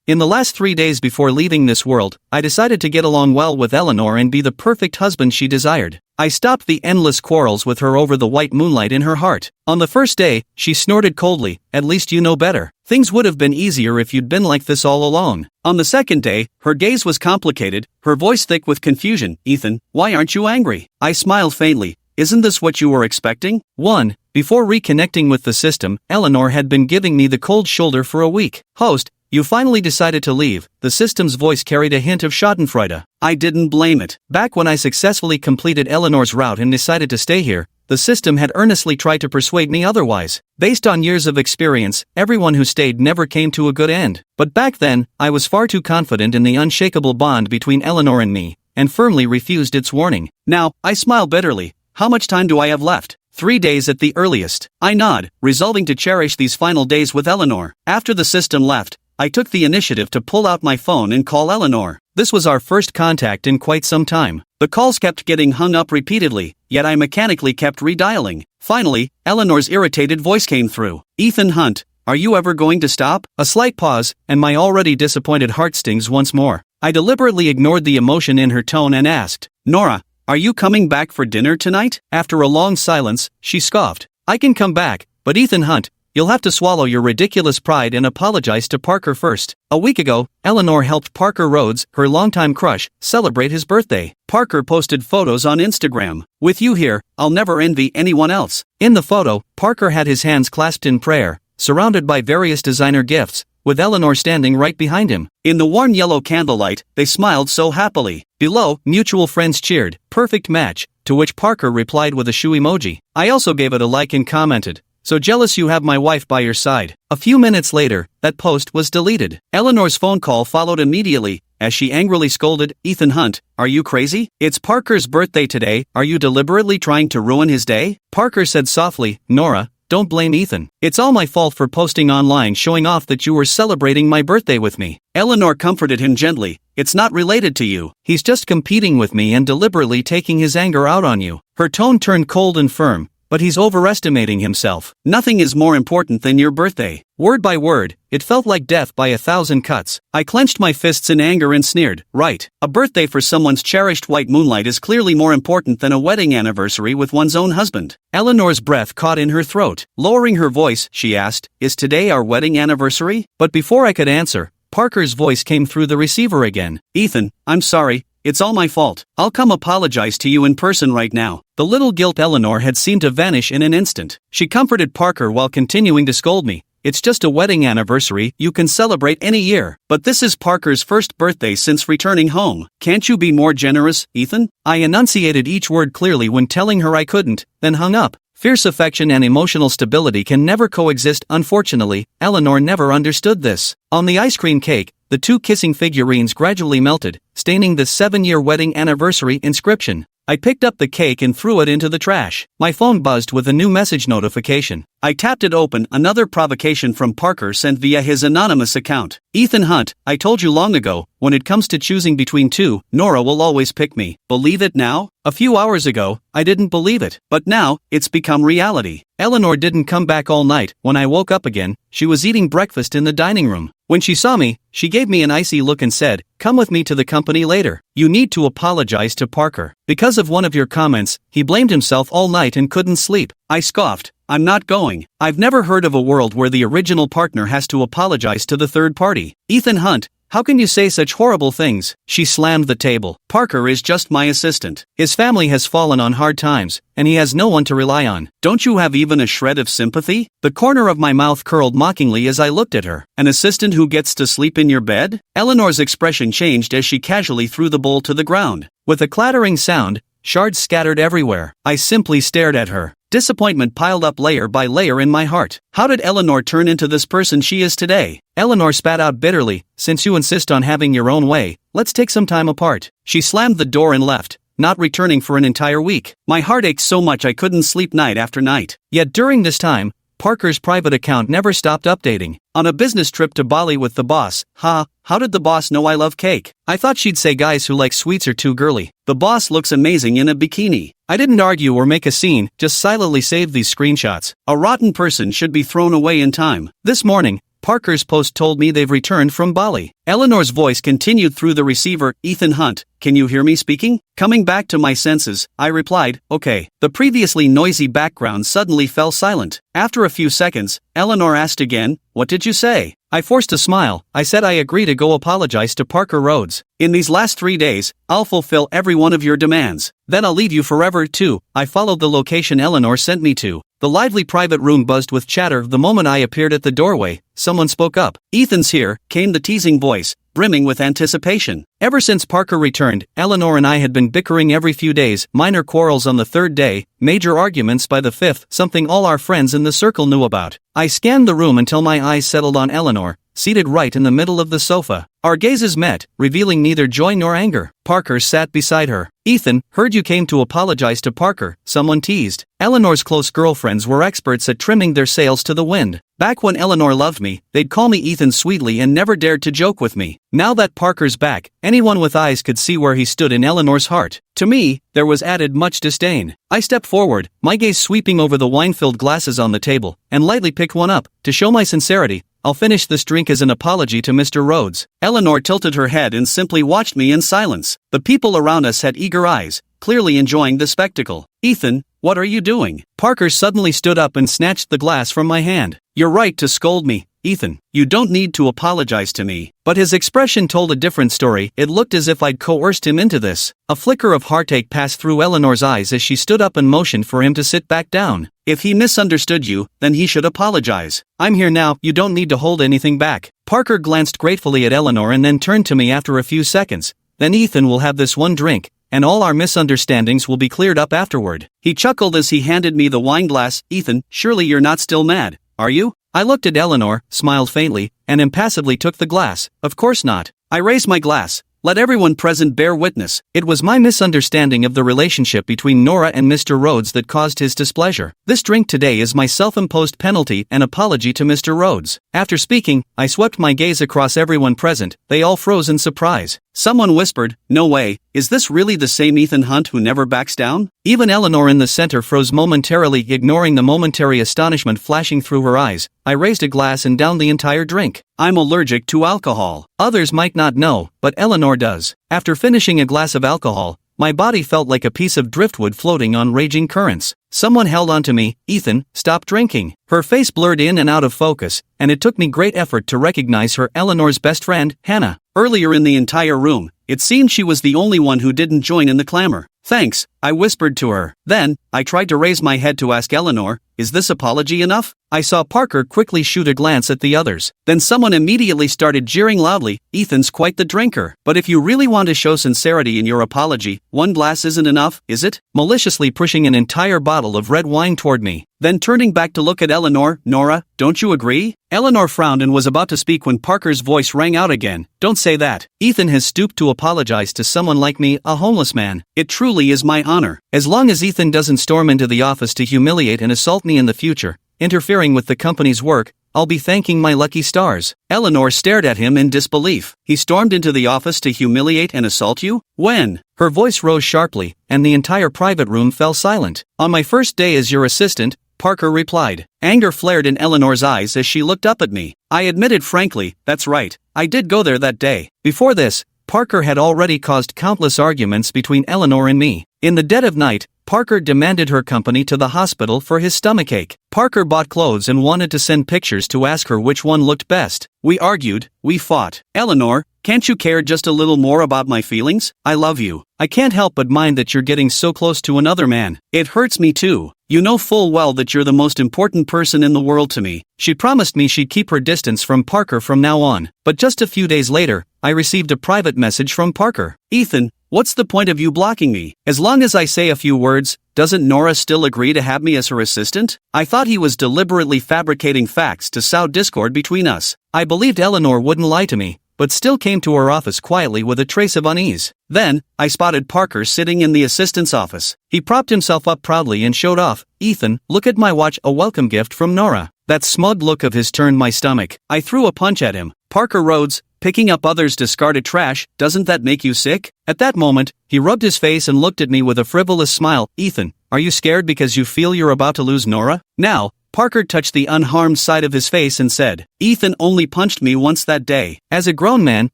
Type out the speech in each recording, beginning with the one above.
In the last 3 days before leaving this world, I decided to get along well with Eleanor and be the perfect husband she desired. I stopped the endless quarrels with her over the white moonlight in her heart. On the first day, she snorted coldly, "At least you know better. Things would have been easier if you'd been like this all along." On the second day, her gaze was complicated, her voice thick with confusion. "Ethan, why aren't you angry?" I smiled faintly. "Isn't this what you were expecting?" 1. Before reconnecting with the system, Eleanor had been giving me the cold shoulder for a week. "Host, you finally decided to leave." The system's voice carried a hint of schadenfreude. I didn't blame it. Back when I successfully completed Eleanor's route and decided to stay here, the system had earnestly tried to persuade me otherwise. Based on years of experience, everyone who stayed never came to a good end. But back then, I was far too confident in the unshakable bond between Eleanor and me, and firmly refused its warning. Now, I smile bitterly. How much time do I have left? 3 days at the earliest. I nod, resolving to cherish these final days with Eleanor. After the system left, I took the initiative to pull out my phone and call Eleanor. This was our first contact in quite some time. The calls kept getting hung up repeatedly, yet I mechanically kept redialing. Finally, Eleanor's irritated voice came through. "Ethan Hunt, are you ever going to stop?" A slight pause, and my already disappointed heart stings once more. I deliberately ignored the emotion in her tone and asked, "Nora, are you coming back for dinner tonight?" After a long silence, she scoffed. "I can come back, but Ethan Hunt, you'll have to swallow your ridiculous pride and apologize to Parker first." A week ago, Eleanor helped Parker Rhodes, her longtime crush, celebrate his birthday. Parker posted photos on Instagram. "With you here, I'll never envy anyone else." In the photo, Parker had his hands clasped in prayer, surrounded by various designer gifts, with Eleanor standing right behind him. In the warm yellow candlelight, they smiled so happily. Below, mutual friends cheered, "Perfect match," to which Parker replied with a shoe emoji. I also gave it a like and commented, "So jealous you have my wife by your side." A few minutes later, that post was deleted. Eleanor's phone call followed immediately, as she angrily scolded, "Ethan Hunt, are you crazy? It's Parker's birthday today, are you deliberately trying to ruin his day?" Parker said softly, "Nora, don't blame Ethan. It's all my fault for posting online showing off that you were celebrating my birthday with me." Eleanor comforted him gently, "It's not related to you. He's just competing with me and deliberately taking his anger out on you." Her tone turned cold and firm. "But he's overestimating himself. Nothing is more important than your birthday." Word by word, it felt like death by 1,000 cuts. I clenched my fists in anger and sneered, "Right. A birthday for someone's cherished white moonlight is clearly more important than a wedding anniversary with one's own husband." Eleanor's breath caught in her throat. Lowering her voice, she asked, "Is today our wedding anniversary?" But before I could answer, Parker's voice came through the receiver again. "Ethan, I'm sorry. It's all my fault. I'll come apologize to you in person right now." The little guilt Eleanor had seemed to vanish in an instant. She comforted Parker while continuing to scold me. "It's just a wedding anniversary, you can celebrate any year. But this is Parker's first birthday since returning home. Can't you be more generous, Ethan?" I enunciated each word clearly when telling her I couldn't, then hung up. Fierce affection and emotional stability can never coexist. Unfortunately, Eleanor never understood this. On the ice cream cake, the 2 kissing figurines gradually melted, staining the 7-year wedding anniversary inscription. I picked up the cake and threw it into the trash. My phone buzzed with a new message notification. I tapped it open, another provocation from Parker sent via his anonymous account. "Ethan Hunt, I told you long ago, when it comes to choosing between two, Nora will always pick me. Believe it now?" A few hours ago, I didn't believe it, but now, it's become reality. Eleanor didn't come back all night. When I woke up again, she was eating breakfast in the dining room. When she saw me, she gave me an icy look and said, "Come with me to the company later. You need to apologize to Parker. Because of one of your comments, he blamed himself all night and couldn't sleep." I scoffed. "I'm not going. I've never heard of a world where the original partner has to apologize to the third party. Ethan Hunt, how can you say such horrible things?" She slammed the table. "Parker is just my assistant. His family has fallen on hard times, and he has no one to rely on. Don't you have even a shred of sympathy?" The corner of my mouth curled mockingly as I looked at her. "An assistant who gets to sleep in your bed?" Eleanor's expression changed as she casually threw the bowl to the ground. With a clattering sound, shards scattered everywhere. I simply stared at her. Disappointment piled up layer by layer in my heart. How did Eleanor turn into this person she is today? Eleanor spat out bitterly, "Since you insist on having your own way, let's take some time apart." She slammed the door and left, not returning for an entire week. My heart ached so much I couldn't sleep night after night. Yet during this time, Parker's private account never stopped updating. On a business trip to Bali with the boss. How did the boss know I love cake? I thought she'd say guys who like sweets are too girly. The boss looks amazing in a bikini. I didn't argue or make a scene, just silently saved these screenshots. A rotten person should be thrown away in time. This morning, Parker's post told me they've returned from Bali. Eleanor's voice continued through the receiver, Ethan Hunt, can you hear me speaking? Coming back to my senses, I replied, okay. The previously noisy background suddenly fell silent. After a few seconds, Eleanor asked again, what did you say? I forced a smile. I said I agree to go apologize to Parker Rhodes. In these last 3 days, I'll fulfill every one of your demands. Then I'll leave you forever too. I followed the location Eleanor sent me to. The lively private room buzzed with chatter the moment I appeared at the doorway. Someone spoke up. Ethan's here, came the teasing voice, brimming with anticipation. Ever since Parker returned, Eleanor and I had been bickering every few days, minor quarrels on the 3rd day, major arguments by the 5th, something all our friends in the circle knew about. I scanned the room until my eyes settled on Eleanor, seated right in the middle of the sofa. Our gazes met, revealing neither joy nor anger. Parker sat beside her. Ethan, heard you came to apologize to Parker, someone teased. Eleanor's close girlfriends were experts at trimming their sails to the wind. Back when Eleanor loved me, they'd call me Ethan sweetly and never dared to joke with me. Now that Parker's back, anyone with eyes could see where he stood in Eleanor's heart. To me, there was added much disdain. I stepped forward, my gaze sweeping over the wine-filled glasses on the table, and lightly picked one up. To show my sincerity, I'll finish this drink as an apology to Mr. Rhodes. Eleanor tilted her head and simply watched me in silence. The people around us had eager eyes, clearly enjoying the spectacle. Ethan, what are you doing? Parker suddenly stood up and snatched the glass from my hand. You're right to scold me, Ethan. You don't need to apologize to me. But his expression told a different story. It looked as if I'd coerced him into this. A flicker of heartache passed through Eleanor's eyes as she stood up and motioned for him to sit back down. If he misunderstood you, then he should apologize. I'm here now, you don't need to hold anything back. Parker glanced gratefully at Eleanor and then turned to me after a few seconds. Then Ethan will have this one drink, and all our misunderstandings will be cleared up afterward. He chuckled as he handed me the wine glass. Ethan, surely you're not still mad, are you? I looked at Eleanor, smiled faintly, and impassively took the glass. Of course not. I raised my glass. Let everyone present bear witness. It was my misunderstanding of the relationship between Nora and Mr. Rhodes that caused his displeasure. This drink today is my self-imposed penalty and apology to Mr. Rhodes. After speaking, I swept my gaze across everyone present. They all froze in surprise. Someone whispered, no way, is this really the same Ethan Hunt who never backs down? Even Eleanor in the center froze momentarily, ignoring the momentary astonishment flashing through her eyes. I raised a glass and downed the entire drink. I'm allergic to alcohol. Others might not know, but Eleanor does. After finishing a glass of alcohol, my body felt like a piece of driftwood floating on raging currents. Someone held onto me. Ethan, stop drinking. Her face blurred in and out of focus, and it took me great effort to recognize her. Eleanor's best friend, Hannah. Earlier in the entire room, it seemed she was the only one who didn't join in the clamor. Thanks, I whispered to her. Then, I tried to raise my head to ask Eleanor, is this apology enough? I saw Parker quickly shoot a glance at the others. Then someone immediately started jeering loudly, Ethan's quite the drinker. But if you really want to show sincerity in your apology, one glass isn't enough, is it? Maliciously pushing an entire bottle of red wine toward me. Then turning back to look at Eleanor, Nora, don't you agree? Eleanor frowned and was about to speak when Parker's voice rang out again. Don't say that. Ethan has stooped to apologize to someone like me, a homeless man. It truly is my honor. As long as Ethan doesn't storm into the office to humiliate and assault me in the future, interfering with the company's work, I'll be thanking my lucky stars. Eleanor stared at him in disbelief. He stormed into the office to humiliate and assault you? When? Her voice rose sharply, and the entire private room fell silent. On my first day as your assistant, Parker replied. Anger flared in Eleanor's eyes as she looked up at me. I admitted frankly, that's right, I did go there that day. Before this, Parker had already caused countless arguments between Eleanor and me. In the dead of night, Parker demanded her company to the hospital for his stomachache. Parker bought clothes and wanted to send pictures to ask her which one looked best. We argued, we fought. Eleanor, can't you care just a little more about my feelings? I love you. I can't help but mind that you're getting so close to another man. It hurts me too. You know full well that you're the most important person in the world to me. She promised me she'd keep her distance from Parker from now on. But just a few days later, I received a private message from Parker. Ethan, what's the point of you blocking me? As long as I say a few words, doesn't Nora still agree to have me as her assistant? I thought he was deliberately fabricating facts to sow discord between us. I believed Eleanor wouldn't lie to me, but still came to her office quietly with a trace of unease. Then, I spotted Parker sitting in the assistant's office. He propped himself up proudly and showed off, Ethan, look at my watch, a welcome gift from Nora. That smug look of his turned my stomach. I threw a punch at him. Parker Rhodes, picking up others' discarded trash, doesn't that make you sick? At that moment, he rubbed his face and looked at me with a frivolous smile. Ethan, are you scared because you feel you're about to lose Nora? Now, Parker touched the unharmed side of his face and said, "Ethan only punched me once that day." As a grown man,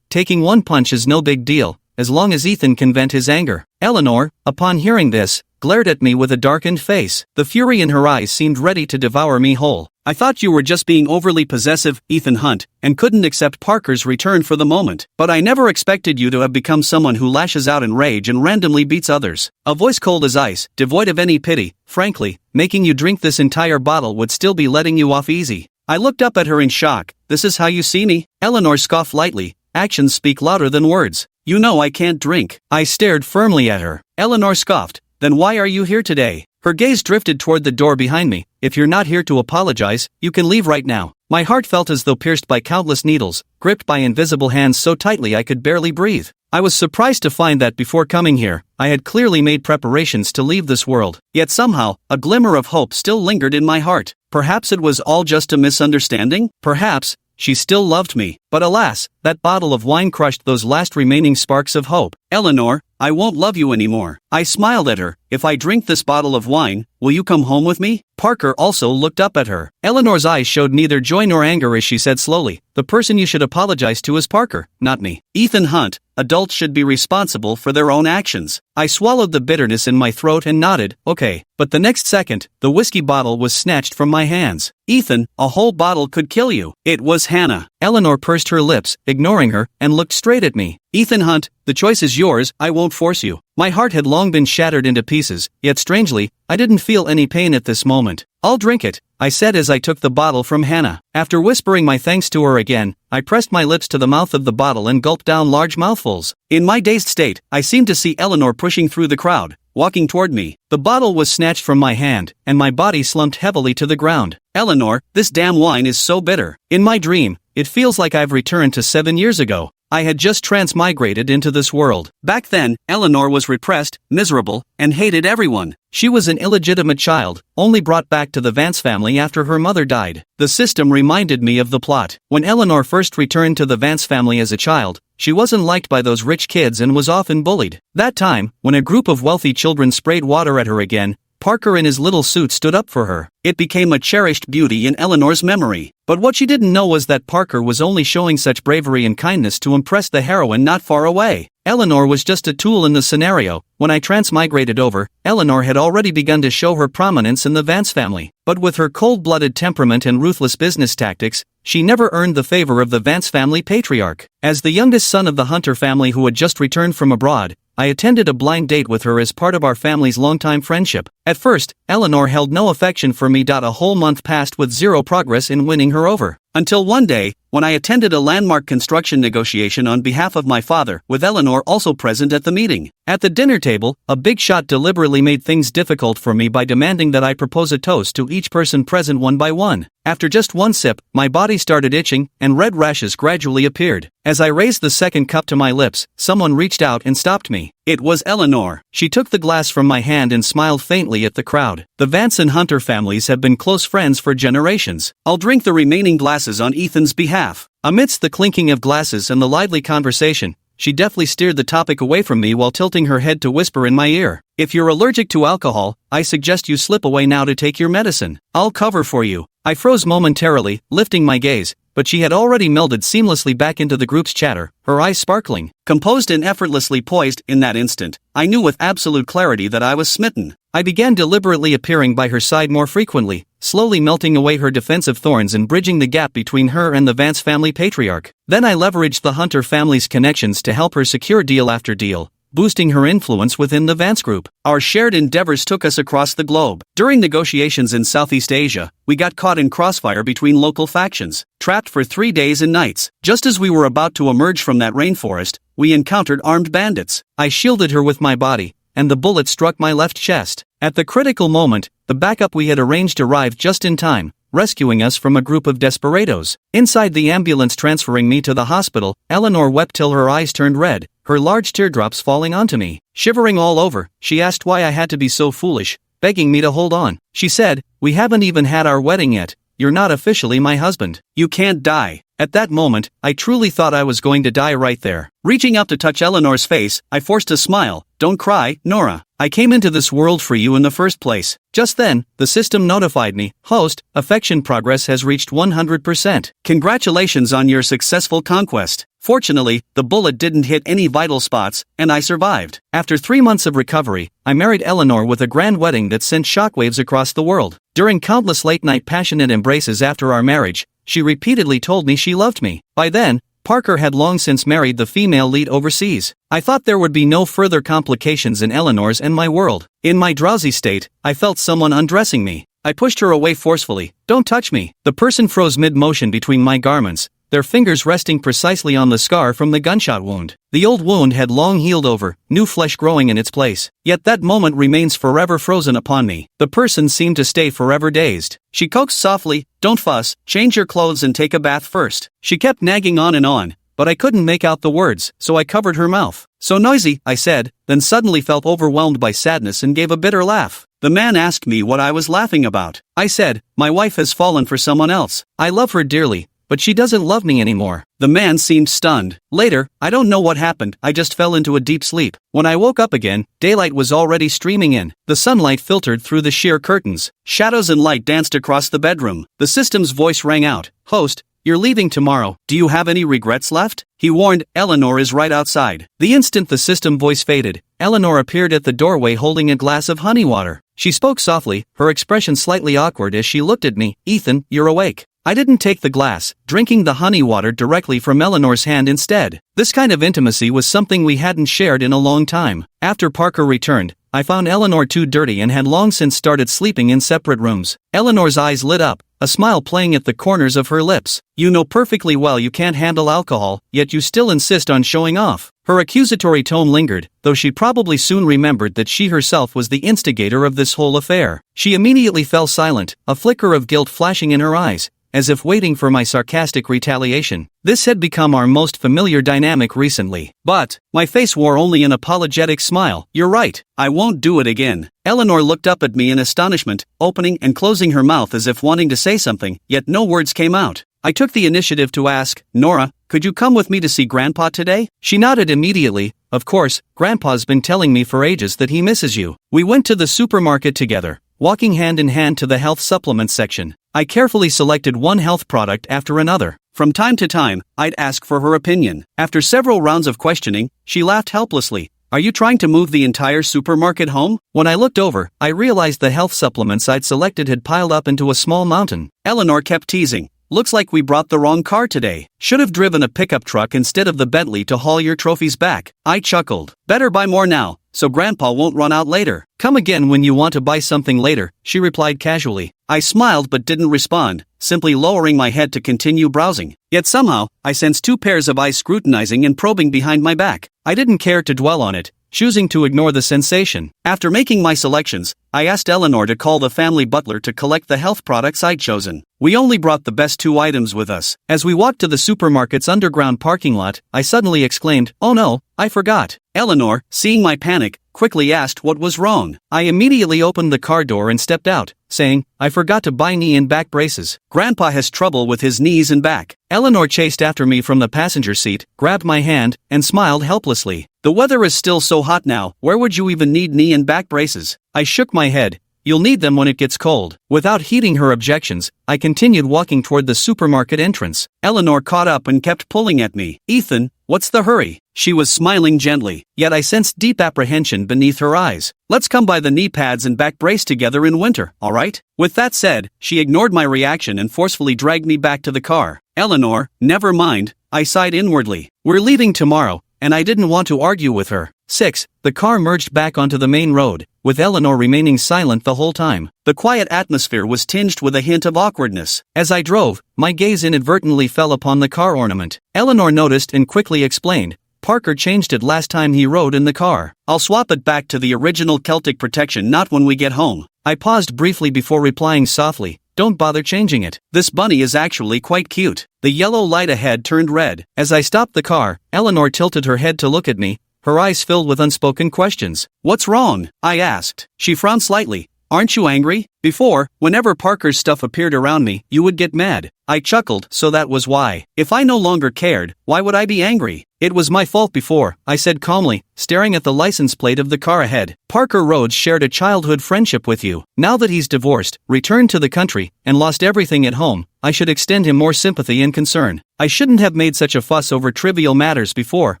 taking one punch is no big deal, as long as Ethan can vent his anger. Eleanor, upon hearing this, glared at me with a darkened face. The fury in her eyes seemed ready to devour me whole. "I thought you were just being overly possessive, Ethan Hunt, and couldn't accept Parker's return for the moment. But I never expected you to have become someone who lashes out in rage and randomly beats others." A voice cold as ice, devoid of any pity. "Frankly, making you drink this entire bottle would still be letting you off easy." I looked up at her in shock. "This is how you see me?" Eleanor scoffed lightly. "Actions speak louder than words. You know I can't drink." I stared firmly at her. Eleanor scoffed. "Then why are you here today?" Her gaze drifted toward the door behind me. "If you're not here to apologize, you can leave right now." My heart felt as though pierced by countless needles, gripped by invisible hands so tightly I could barely breathe. I was surprised to find that before coming here, I had clearly made preparations to leave this world. Yet somehow, a glimmer of hope still lingered in my heart. Perhaps it was all just a misunderstanding? Perhaps she still loved me. But alas, that bottle of wine crushed those last remaining sparks of hope. "Eleanor, I won't love you anymore." I smiled at her. "If I drink this bottle of wine, will you come home with me?" Parker also looked up at her. Eleanor's eyes showed neither joy nor anger as she said slowly, "The person you should apologize to is Parker, not me." Ethan Hunt, adults should be responsible for their own actions. I swallowed the bitterness in my throat and nodded, "Okay." But the next second, the whiskey bottle was snatched from my hands. "Ethan, a whole bottle could kill you." It was Hannah. Eleanor pursed her lips, ignoring her, and looked straight at me. "Ethan Hunt, the choice is yours, I won't force you." My heart had long been shattered into pieces, yet strangely, I didn't feel any pain at this moment. "I'll drink it," I said as I took the bottle from Hannah. After whispering my thanks to her again, I pressed my lips to the mouth of the bottle and gulped down large mouthfuls. In my dazed state, I seemed to see Eleanor pushing through the crowd, walking toward me. The bottle was snatched from my hand, and my body slumped heavily to the ground. "Eleanor, this damn wine is so bitter." In my dream, it feels like I've returned to 7 years ago. I had just transmigrated into this world. Back then, Eleanor was repressed, miserable, and hated everyone. She was an illegitimate child, only brought back to the Vance family after her mother died. The system reminded me of the plot. When Eleanor first returned to the Vance family as a child, she wasn't liked by those rich kids and was often bullied. That time, when a group of wealthy children sprayed water at her again, Parker in his little suit stood up for her. It became a cherished beauty in Eleanor's memory. But what she didn't know was that Parker was only showing such bravery and kindness to impress the heroine not far away. Eleanor was just a tool in the scenario. When I transmigrated over, Eleanor had already begun to show her prominence in the Vance family. But with her cold-blooded temperament and ruthless business tactics, she never earned the favor of the Vance family patriarch. As the youngest son of the Hunter family who had just returned from abroad, I attended a blind date with her as part of our family's longtime friendship. At first, Eleanor held no affection for me. A whole month passed with zero progress in winning her over. Until one day, when I attended a landmark construction negotiation on behalf of my father, with Eleanor also present at the meeting. At the dinner table, a big shot deliberately made things difficult for me by demanding that I propose a toast to each person present one by one. After just one sip, my body started itching, and red rashes gradually appeared. As I raised the second cup to my lips, someone reached out and stopped me. It was Eleanor. She took the glass from my hand and smiled faintly at the crowd. The Vance and Hunter families have been close friends for generations. "I'll drink the remaining glasses on Ethan's behalf." Amidst the clinking of glasses and the lively conversation, she deftly steered the topic away from me while tilting her head to whisper in my ear, "If you're allergic to alcohol, I suggest you slip away now to take your medicine. I'll cover for you." I froze momentarily, lifting my gaze, but she had already melded seamlessly back into the group's chatter, her eyes sparkling. Composed and effortlessly poised, in that instant, I knew with absolute clarity that I was smitten. I began deliberately appearing by her side more frequently, slowly melting away her defensive thorns and bridging the gap between her and the Vance family patriarch. Then I leveraged the Hunter family's connections to help her secure deal after deal, boosting her influence within the Vance group. Our shared endeavors took us across the globe. During negotiations in Southeast Asia, we got caught in crossfire between local factions, trapped for 3 days and nights. Just as we were about to emerge from that rainforest, we encountered armed bandits. I shielded her with my body, and the bullet struck my left chest. At the critical moment, the backup we had arranged arrived just in time, rescuing us from a group of desperados. Inside the ambulance transferring me to the hospital, Eleanor wept till her eyes turned red, her large teardrops falling onto me. Shivering all over, she asked why I had to be so foolish, begging me to hold on. She said, "We haven't even had our wedding yet. You're not officially my husband. You can't die." At that moment, I truly thought I was going to die right there. Reaching out to touch Eleanor's face, I forced a smile. "Don't cry, Nora. I came into this world for you in the first place. Just then, the system notified me, host, affection progress has reached 100%. Congratulations on your successful conquest. Fortunately, the bullet didn't hit any vital spots, and I survived. After 3 months of recovery, I married Eleanor with a grand wedding that sent shockwaves across the world. During countless late-night passionate embraces after our marriage, she repeatedly told me she loved me. By then, Parker had long since married the female lead overseas. I thought there would be no further complications in Eleanor's and my world. In my drowsy state, I felt someone undressing me. I pushed her away forcefully. Don't touch me. The person froze mid-motion between my garments, their fingers resting precisely on the scar from the gunshot wound. The old wound had long healed over, new flesh growing in its place. Yet that moment remains forever frozen upon me. The person seemed to stay forever dazed. She coaxed softly, "Don't fuss, change your clothes and take a bath first." She kept nagging on, but I couldn't make out the words, so I covered her mouth. "So noisy," I said, then suddenly felt overwhelmed by sadness and gave a bitter laugh. The man asked me what I was laughing about. I said, "My wife has fallen for someone else. I love her dearly, but she doesn't love me anymore." The man seemed stunned. Later, I don't know what happened, I just fell into a deep sleep. When I woke up again, daylight was already streaming in. The sunlight filtered through the sheer curtains. Shadows and light danced across the bedroom. The system's voice rang out, "Host, you're leaving tomorrow. Do you have any regrets left?" He warned, "Eleanor is right outside." The instant the system voice faded, Eleanor appeared at the doorway holding a glass of honey water. She spoke softly, her expression slightly awkward as she looked at me. "Ethan, you're awake." I didn't take the glass, drinking the honey water directly from Eleanor's hand instead. This kind of intimacy was something we hadn't shared in a long time. After Parker returned, I found Eleanor too dirty and had long since started sleeping in separate rooms. Eleanor's eyes lit up, a smile playing at the corners of her lips. "You know perfectly well you can't handle alcohol, yet you still insist on showing off." Her accusatory tone lingered, though she probably soon remembered that she herself was the instigator of this whole affair. She immediately fell silent, a flicker of guilt flashing in her eyes, as if waiting for my sarcastic retaliation. This had become our most familiar dynamic recently. But my face wore only an apologetic smile. "You're right, I won't do it again." Eleanor looked up at me in astonishment, opening and closing her mouth as if wanting to say something, yet no words came out. I took the initiative to ask, "Nora, could you come with me to see Grandpa today?" She nodded immediately. "Of course, Grandpa's been telling me for ages that he misses you." We went to the supermarket together, walking hand in hand to the health supplement section. I carefully selected one health product after another. From time to time, I'd ask for her opinion. After several rounds of questioning, she laughed helplessly. "Are you trying to move the entire supermarket home?" When I looked over, I realized the health supplements I'd selected had piled up into a small mountain. Eleanor kept teasing, "Looks like we brought the wrong car today. Should have driven a pickup truck instead of the Bentley to haul your trophies back." I chuckled. "Better buy more now, so Grandpa won't run out later." "Come again when you want to buy something later," she replied casually. I smiled but didn't respond, simply lowering my head to continue browsing. Yet somehow, I sensed two pairs of eyes scrutinizing and probing behind my back. I didn't care to dwell on it, choosing to ignore the sensation. After making my selections, I asked Eleanor to call the family butler to collect the health products I'd chosen. We only brought the best 2 items with us. As we walked to the supermarket's underground parking lot, I suddenly exclaimed, "Oh no, I forgot." Eleanor, seeing my panic, quickly asked what was wrong. I immediately opened the car door and stepped out, saying, "I forgot to buy knee and back braces. Grandpa has trouble with his knees and back." Eleanor chased after me from the passenger seat, grabbed my hand, and smiled helplessly. "The weather is still so hot now, where would you even need knee and back braces?" I shook my head. "You'll need them when it gets cold." Without heeding her objections, I continued walking toward the supermarket entrance. Eleanor caught up and kept pulling at me. "Ethan, what's the hurry?" She was smiling gently, yet I sensed deep apprehension beneath her eyes. "Let's come buy the knee pads and back brace together in winter, alright?" With that said, she ignored my reaction and forcefully dragged me back to the car. "Eleanor, never mind," I sighed inwardly. "We're leaving tomorrow," and I didn't want to argue with her. 6. The car merged back onto the main road, with Eleanor remaining silent the whole time. The quiet atmosphere was tinged with a hint of awkwardness. As I drove, my gaze inadvertently fell upon the car ornament. Eleanor noticed and quickly explained, "Parker changed it last time he rode in the car. I'll swap it back to the original Celtic protection not when we get home." I paused briefly before replying softly, "Don't bother changing it. This bunny is actually quite cute." The yellow light ahead turned red. As I stopped the car, Eleanor tilted her head to look at me, her eyes filled with unspoken questions. "What's wrong?" I asked. She frowned slightly, Aren't you angry? Before, whenever Parker's stuff appeared around me, you would get mad. I chuckled, so that was why. If I no longer cared, why would I be angry? It was my fault before, I said calmly, staring at the license plate of the car ahead. Parker Rhodes shared a childhood friendship with you. Now that he's divorced, returned to the country, and lost everything at home, I should extend him more sympathy and concern. I shouldn't have made such a fuss over trivial matters before,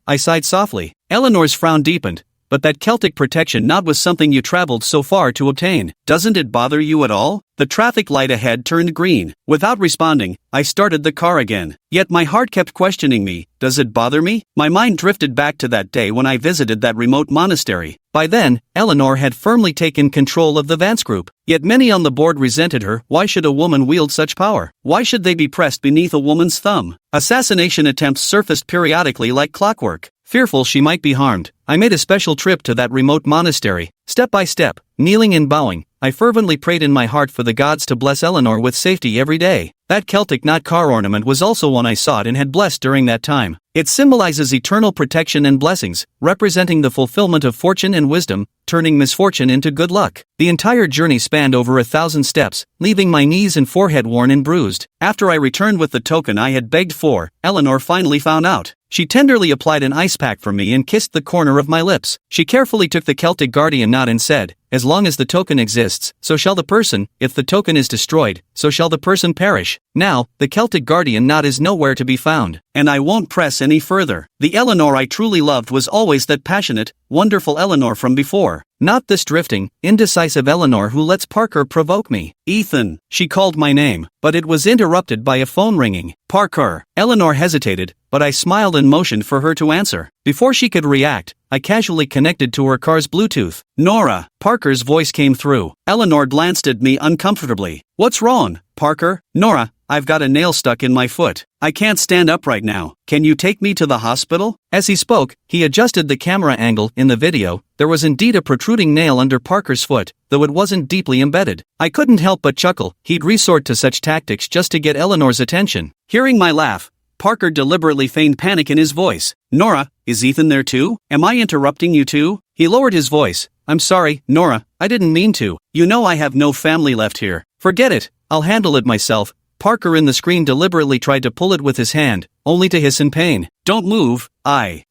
I sighed softly. Eleanor's frown deepened. But that Celtic protection knot was something you traveled so far to obtain. Doesn't it bother you at all? The traffic light ahead turned green. Without responding, I started the car again. Yet my heart kept questioning me. Does it bother me? My mind drifted back to that day when I visited that remote monastery. By then, Eleanor had firmly taken control of the Vance Group. Yet many on the board resented her. Why should a woman wield such power? Why should they be pressed beneath a woman's thumb? Assassination attempts surfaced periodically like clockwork. Fearful she might be harmed, I made a special trip to that remote monastery. Step by step, kneeling and bowing, I fervently prayed in my heart for the gods to bless Eleanor with safety every day. That Celtic knot car ornament was also one I sought and had blessed during that time. It symbolizes eternal protection and blessings, representing the fulfillment of fortune and wisdom, turning misfortune into good luck. The entire journey spanned over 1,000 steps, leaving my knees and forehead worn and bruised. After I returned with the token I had begged for, Eleanor finally found out. She tenderly applied an ice pack for me and kissed the corner of my lips. She carefully took the Celtic guardian knot and said, "As long as the token exists, so shall the person. If the token is destroyed, so shall the person perish." Now, the Celtic guardian knot is nowhere to be found, and I won't press any further. The Eleanor I truly loved was always that passionate, wonderful Eleanor from before. Not this drifting, indecisive Eleanor who lets Parker provoke me. "Ethan," she called my name, but it was interrupted by a phone ringing. "Parker." Eleanor hesitated, but I smiled and motioned for her to answer. Before she could react, I casually connected to her car's Bluetooth. "Nora," Parker's voice came through. Eleanor glanced at me uncomfortably. "What's wrong, Parker?" "Nora, I've got a nail stuck in my foot. I can't stand up right now. Can you take me to the hospital?" As he spoke, he adjusted the camera angle. In the video, there was indeed a protruding nail under Parker's foot, though it wasn't deeply embedded. I couldn't help but chuckle. He'd resort to such tactics just to get Eleanor's attention. Hearing my laugh, Parker deliberately feigned panic in his voice. "Nora, is Ethan there too? Am I interrupting you too?" He lowered his voice. "I'm sorry, Nora, I didn't mean to. You know I have no family left here. Forget it, I'll handle it myself." Parker in the screen deliberately tried to pull it with his hand, only to hiss in pain. "Don't move,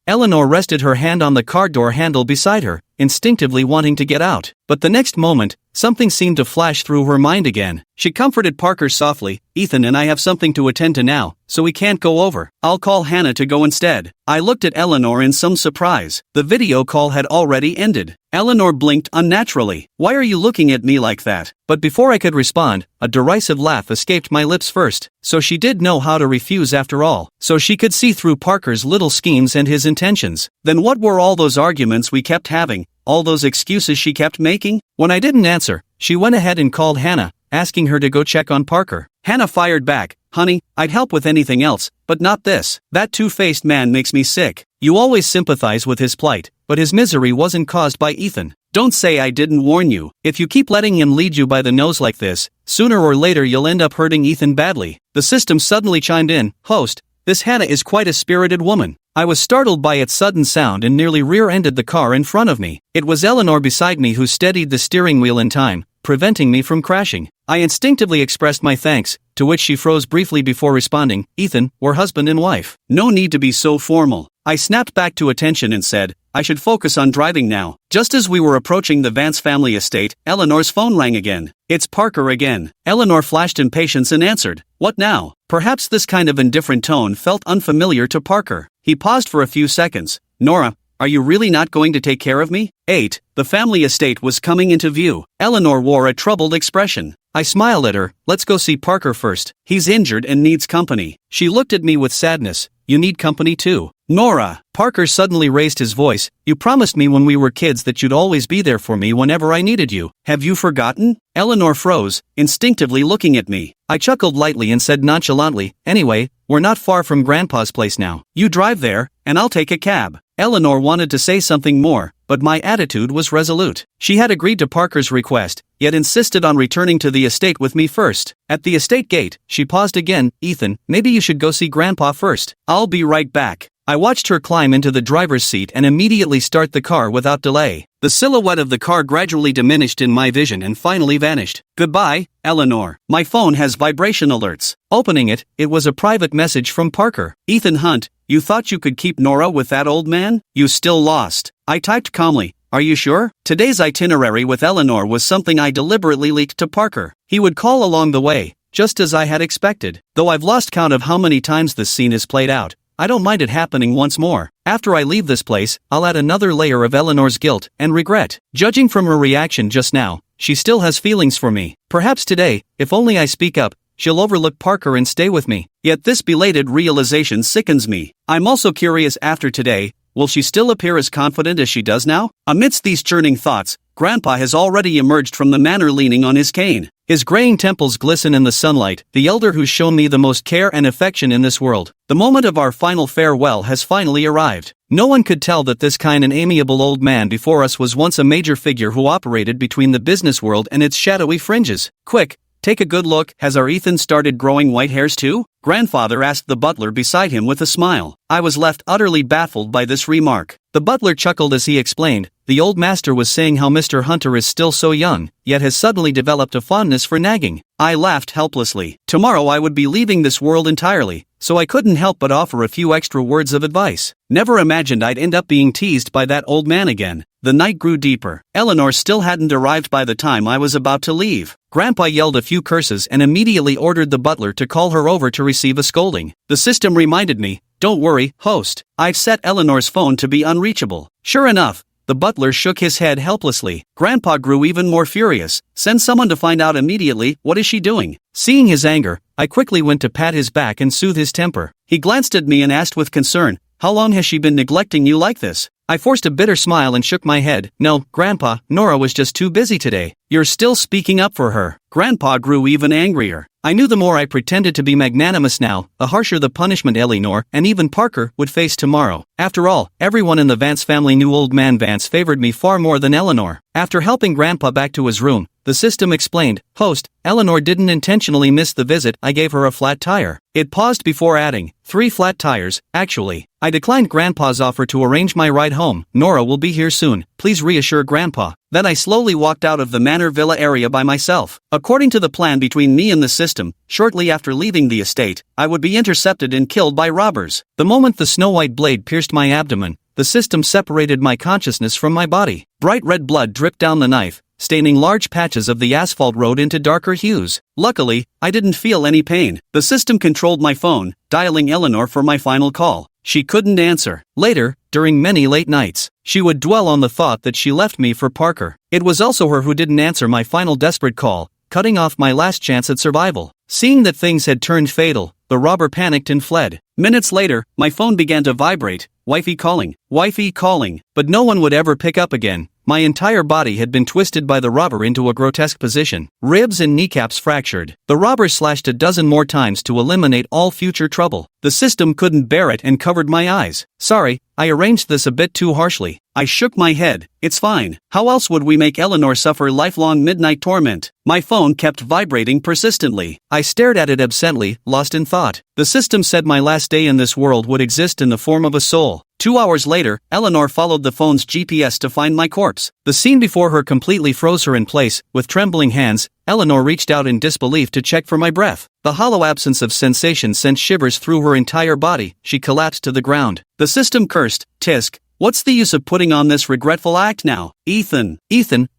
Eleanor rested her hand on the car door handle beside her, instinctively wanting to get out. But the next moment, something seemed to flash through her mind again. She comforted Parker softly. "Ethan and I have something to attend to now, so we can't go over. I'll call Hannah to go instead." I looked at Eleanor in some surprise. The video call had already ended. Eleanor blinked unnaturally. "Why are you looking at me like that?" But before I could respond, a derisive laugh escaped my lips first. So she did know how to refuse after all. So she could see through Parker's little schemes and his intentions. Then what were all those arguments we kept having? All those excuses she kept making? When I didn't answer, she went ahead and called Hannah, asking her to go check on Parker. Hannah fired back, "Honey, I'd help with anything else, but not this. That two-faced man makes me sick. You always sympathize with his plight, but his misery wasn't caused by Ethan. Don't say I didn't warn you. If you keep letting him lead you by the nose like this, sooner or later you'll end up hurting Ethan badly." The system suddenly chimed in. "Host, this Hannah is quite a spirited woman." I was startled by its sudden sound and nearly rear-ended the car in front of me. It was Eleanor beside me who steadied the steering wheel in time, preventing me from crashing. I instinctively expressed my thanks, to which she froze briefly before responding. "Ethan, we're husband and wife. No need to be so formal." I snapped back to attention and said, "I should focus on driving now." Just as we were approaching the Vance family estate, Eleanor's phone rang again. "It's Parker again." Eleanor flashed impatience and answered. "What now?" Perhaps this kind of indifferent tone felt unfamiliar to Parker. He paused for a few seconds. "Nora, are you really not going to take care of me?" 8. The family estate was coming into view. Eleanor wore a troubled expression. I smiled at her. "Let's go see Parker first. He's injured and needs company." She looked at me with sadness. "You need company too." "Nora!" Parker suddenly raised his voice. "You promised me when we were kids that you'd always be there for me whenever I needed you. Have you forgotten?" Eleanor froze, instinctively looking at me. I chuckled lightly and said nonchalantly, "Anyway, we're not far from Grandpa's place now. You drive there, and I'll take a cab." Eleanor wanted to say something more, but my attitude was resolute. She had agreed to Parker's request, yet insisted on returning to the estate with me first. At the estate gate, she paused again. "Ethan, maybe you should go see Grandpa first." "I'll be right back." I watched her climb into the driver's seat and immediately start the car without delay. The silhouette of the car gradually diminished in my vision and finally vanished. Goodbye, Eleanor. My phone has vibration alerts. Opening it, it was a private message from Parker. Ethan Hunt, you thought you could keep Nora with that old man? You still lost. I typed calmly. Are you sure? Today's itinerary with Eleanor was something I deliberately leaked to Parker. He would call along the way, just as I had expected. Though I've lost count of how many times this scene is played out, I don't mind it happening once more. After I leave this place, I'll add another layer of Eleanor's guilt and regret. Judging from her reaction just now, she still has feelings for me. Perhaps today, if only I speak up, she'll overlook Parker and stay with me. Yet this belated realization sickens me. I'm also curious after today, will she still appear as confident as she does now? Amidst these churning thoughts, Grandpa has already emerged from the manor leaning on his cane. His graying temples glisten in the sunlight, the elder who's shown me the most care and affection in this world. The moment of our final farewell has finally arrived. No one could tell that this kind and amiable old man before us was once a major figure who operated between the business world and its shadowy fringes. Quick, take a good look. Has our Ethan started growing white hairs too? Grandfather asked the butler beside him with a smile. I was left utterly baffled by this remark. The butler chuckled as he explained, the old master was saying how Mr. Hunter is still so young, yet has suddenly developed a fondness for nagging. I laughed helplessly. Tomorrow I would be leaving this world entirely, so I couldn't help but offer a few extra words of advice. Never imagined I'd end up being teased by that old man again. The night grew deeper. Eleanor still hadn't arrived by the time I was about to leave. Grandpa yelled a few curses and immediately ordered the butler to call her over to receive a scolding. The system reminded me, don't worry, host. I've set Eleanor's phone to be unreachable. Sure enough, the butler shook his head helplessly. Grandpa grew even more furious. Send someone to find out immediately. What is she doing? Seeing his anger, I quickly went to pat his back and soothe his temper. He glanced at me and asked with concern, how long has she been neglecting you like this? I forced a bitter smile and shook my head. No, Grandpa, Nora was just too busy today. You're still speaking up for her. Grandpa grew even angrier. I knew the more I pretended to be magnanimous now, the harsher the punishment Eleanor and even Parker would face tomorrow. After all, everyone in the Vance family knew old man Vance favored me far more than Eleanor. After helping Grandpa back to his room, the system explained, host, Eleanor didn't intentionally miss the visit. I gave her a flat tire. It paused before adding, 3 flat tires, actually. I declined Grandpa's offer to arrange my ride home. Nora will be here soon. Please reassure Grandpa. Then I slowly walked out of the Manor Villa area by myself. According to the plan between me and the system, shortly after leaving the estate, I would be intercepted and killed by robbers. The moment the snow-white blade pierced my abdomen, the system separated my consciousness from my body. Bright red blood dripped down the knife, staining large patches of the asphalt road into darker hues. Luckily, I didn't feel any pain. The system controlled my phone, dialing Eleanor for my final call. She couldn't answer. Later, during many late nights, she would dwell on the thought that she left me for Parker. It was also her who didn't answer my final desperate call, cutting off my last chance at survival. Seeing that things had turned fatal, the robber panicked and fled. Minutes later, my phone began to vibrate. Wifey calling, but no one would ever pick up again. My entire body had been twisted by the robber into a grotesque position, ribs and kneecaps fractured. The robber slashed a dozen more times to eliminate all future trouble. The system couldn't bear it and covered my eyes. Sorry, I arranged this a bit too harshly. I shook my head. It's fine. How else would we make Eleanor suffer lifelong midnight torment? My phone kept vibrating persistently. I stared at it absently, lost in thought. The system said my last day in this world would exist in the form of a soul. 2 hours later, Eleanor followed the phone's GPS to find my corpse. The scene before her completely froze her in place. With trembling hands, Eleanor reached out in disbelief to check for my breath. The hollow absence of sensation sent shivers through her entire body. She collapsed to the ground. The system cursed, "Tisk, what's the use of putting on this regretful act now? Ethan,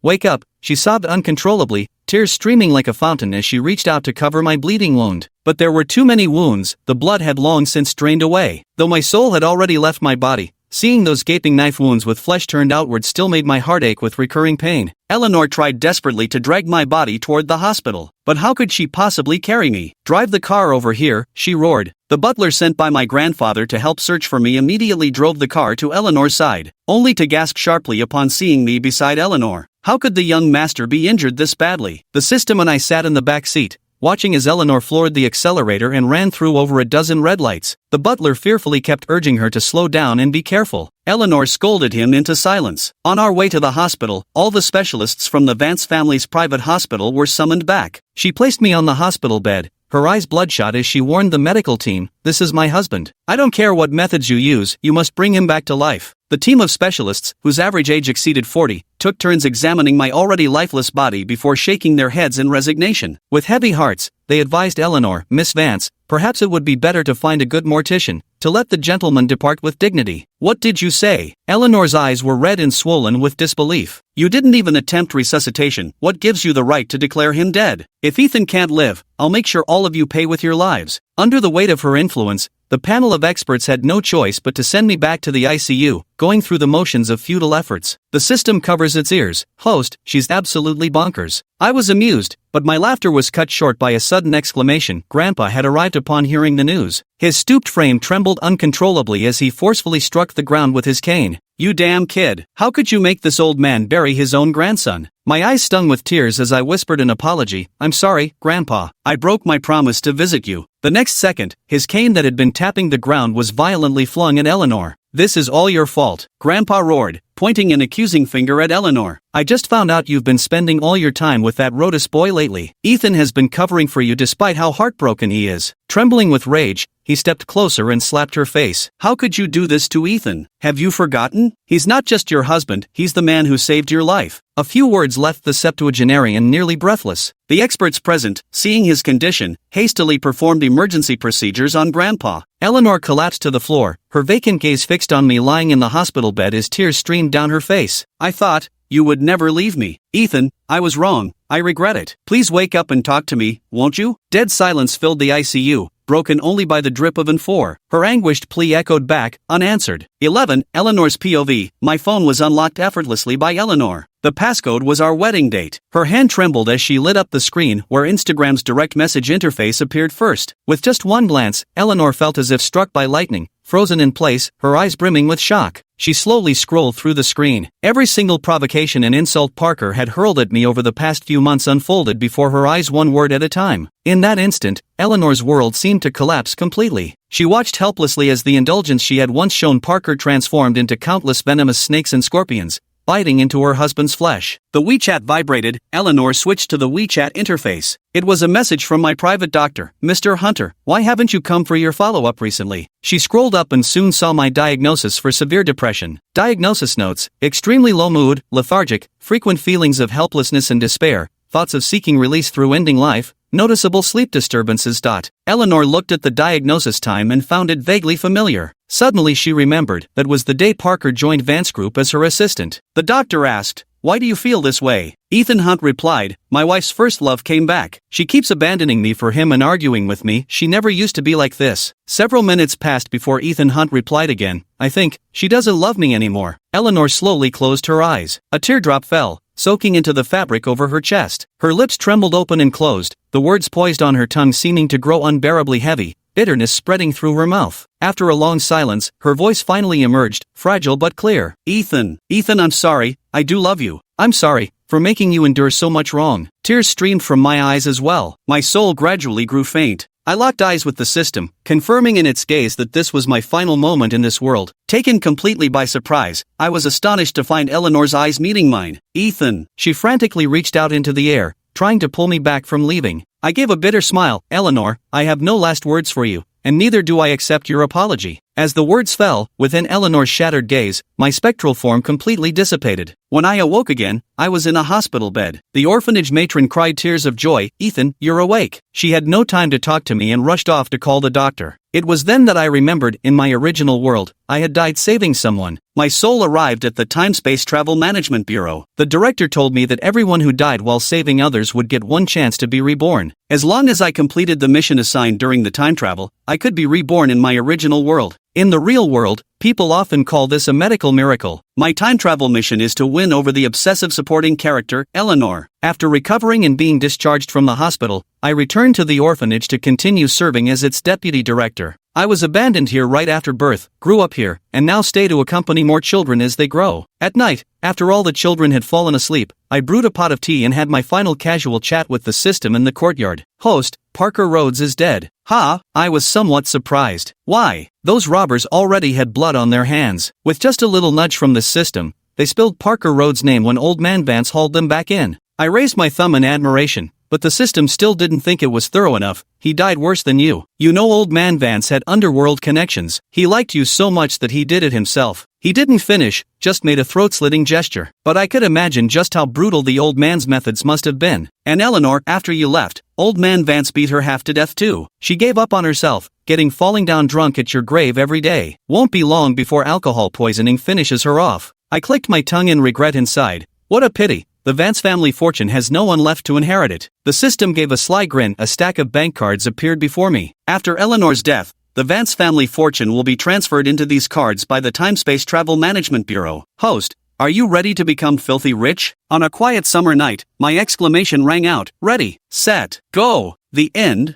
wake up," she sobbed uncontrollably, tears streaming like a fountain as she reached out to cover my bleeding wound. But there were too many wounds, the blood had long since drained away. Though my soul had already left my body, seeing those gaping knife wounds with flesh turned outward still made my heart ache with recurring pain. Eleanor tried desperately to drag my body toward the hospital. But how could she possibly carry me? "Drive the car over here," she roared. The butler sent by my grandfather to help search for me immediately drove the car to Eleanor's side, only to gasp sharply upon seeing me beside Eleanor. How could the young master be injured this badly? The system and I sat in the back seat, watching as Eleanor floored the accelerator and ran through over a dozen red lights. The butler fearfully kept urging her to slow down and be careful. Eleanor scolded him into silence. On our way to the hospital, all the specialists from the Vance family's private hospital were summoned back. She placed me on the hospital bed, her eyes bloodshot as she warned the medical team, "This is my husband. I don't care what methods you use, you must bring him back to life." The team of specialists, whose average age exceeded 40, took turns examining my already lifeless body before shaking their heads in resignation. With heavy hearts, they advised Eleanor, "Miss Vance, perhaps it would be better to find a good mortician, to let the gentleman depart with dignity." "What did you say?" Eleanor's eyes were red and swollen with disbelief. "You didn't even attempt resuscitation. What gives you the right to declare him dead? If Ethan can't live, I'll make sure all of you pay with your lives." Under the weight of her influence, the panel of experts had no choice but to send me back to the ICU, going through the motions of futile efforts. "The system covers its ears. Host, she's absolutely bonkers." I was amused, but my laughter was cut short by a sudden exclamation. Grandpa had arrived upon hearing the news. His stooped frame trembled uncontrollably as he forcefully struck the ground with his cane. "You damn kid, how could you make this old man bury his own grandson?" My eyes stung with tears as I whispered an apology. "I'm sorry, Grandpa. I broke my promise to visit you." The next second, his cane that had been tapping the ground was violently flung at Eleanor. "This is all your fault," Grandpa roared, pointing an accusing finger at Eleanor. "I just found out you've been spending all your time with that Rotus boy lately. Ethan has been covering for you despite how heartbroken he is." Trembling with rage, he stepped closer and slapped her face. "How could you do this to Ethan? Have you forgotten? He's not just your husband, he's the man who saved your life." A few words left the septuagenarian nearly breathless. The experts present, seeing his condition, hastily performed emergency procedures on Grandpa. Eleanor collapsed to the floor, her vacant gaze fixed on me lying in the hospital bed as tears streamed down her face. "I thought you would never leave me. Ethan, I was wrong. I regret it. Please wake up and talk to me, won't you?" Dead silence filled the ICU, broken only by the drip of N4. Her anguished plea echoed back, unanswered. 11. Eleanor's POV. My phone was unlocked effortlessly by Eleanor. The passcode was our wedding date. Her hand trembled as she lit up the screen where Instagram's direct message interface appeared first. With just one glance, Eleanor felt as if struck by lightning, frozen in place, her eyes brimming with shock. She slowly scrolled through the screen. Every single provocation and insult Parker had hurled at me over the past few months unfolded before her eyes, one word at a time. In that instant, Eleanor's world seemed to collapse completely. She watched helplessly as the indulgence she had once shown Parker transformed into countless venomous snakes and scorpions, biting into her husband's flesh. The WeChat vibrated. Eleanor switched to the WeChat interface. It was a message from my private doctor, Mr. Hunter. "Why haven't you come for your follow-up recently?" She scrolled up and soon saw my diagnosis for severe depression. Diagnosis notes: extremely low mood, lethargic, frequent feelings of helplessness and despair, thoughts of seeking release through ending life, noticeable sleep disturbances. Eleanor looked at the diagnosis time and found it vaguely familiar. Suddenly she remembered that was the day Parker joined Vance Group as her assistant. The doctor asked, "Why do you feel this way?" Ethan Hunt replied, "My wife's first love came back. She keeps abandoning me for him and arguing with me. She never used to be like this." Several minutes passed before Ethan Hunt replied again, "I think she doesn't love me anymore." Eleanor slowly closed her eyes. A teardrop fell, soaking into the fabric over her chest. Her lips trembled open and closed, the words poised on her tongue seeming to grow unbearably heavy, bitterness spreading through her mouth. After a long silence, her voice finally emerged, fragile but clear. Ethan, I'm sorry, I do love you. I'm sorry for making you endure so much wrong." Tears streamed from my eyes as well. My soul gradually grew faint. I locked eyes with the system, confirming in its gaze that this was my final moment in this world. Taken completely by surprise, I was astonished to find Eleanor's eyes meeting mine. "Ethan." She frantically reached out into the air, trying to pull me back from leaving. I gave a bitter smile. "Eleanor, I have no last words for you, and neither do I accept your apology." As the words fell, within Eleanor's shattered gaze, my spectral form completely dissipated. When I awoke again, I was in a hospital bed. The orphanage matron cried tears of joy, "Ethan, you're awake." She had no time to talk to me and rushed off to call the doctor. It was then that I remembered, in my original world, I had died saving someone. My soul arrived at the Time-Space Travel Management Bureau. The director told me that everyone who died while saving others would get one chance to be reborn. As long as I completed the mission assigned during the time travel, I could be reborn in my original world. In the real world, people often call this a medical miracle. My time travel mission is to win over the obsessive supporting character, Eleanor. After recovering and being discharged from the hospital, I returned to the orphanage to continue serving as its deputy director. I was abandoned here right after birth, grew up here, and now stay to accompany more children as they grow. At night, after all the children had fallen asleep, I brewed a pot of tea and had my final casual chat with the system in the courtyard. "Host, Parker Rhodes is dead." "Ha?" I was somewhat surprised. "Why?" "Those robbers already had blood on their hands. With just a little nudge from the system, they spilled Parker Rhodes' name when Old Man Vance hauled them back in." I raised my thumb in admiration. but the system still didn't think it was thorough enough. He died worse than you. You know, old man Vance had underworld connections. He liked you so much that he did it himself. He didn't finish, just made a throat-slitting gesture. But I could imagine just how brutal the old man's methods must have been. And Eleanor, after you left, old man Vance beat her half to death too. She gave up on herself, falling down drunk at your grave every day. Won't be long before alcohol poisoning finishes her off. I clicked my tongue in regret inside. What a pity. The Vance family fortune has no one left to inherit it. The system gave a sly grin. A stack of bank cards appeared before me. After Eleanor's death, the Vance family fortune will be transferred into these cards by the Time-Space Travel Management Bureau. Host, are you ready to become filthy rich? On a quiet summer night, my exclamation rang out. Ready, set, go. The end.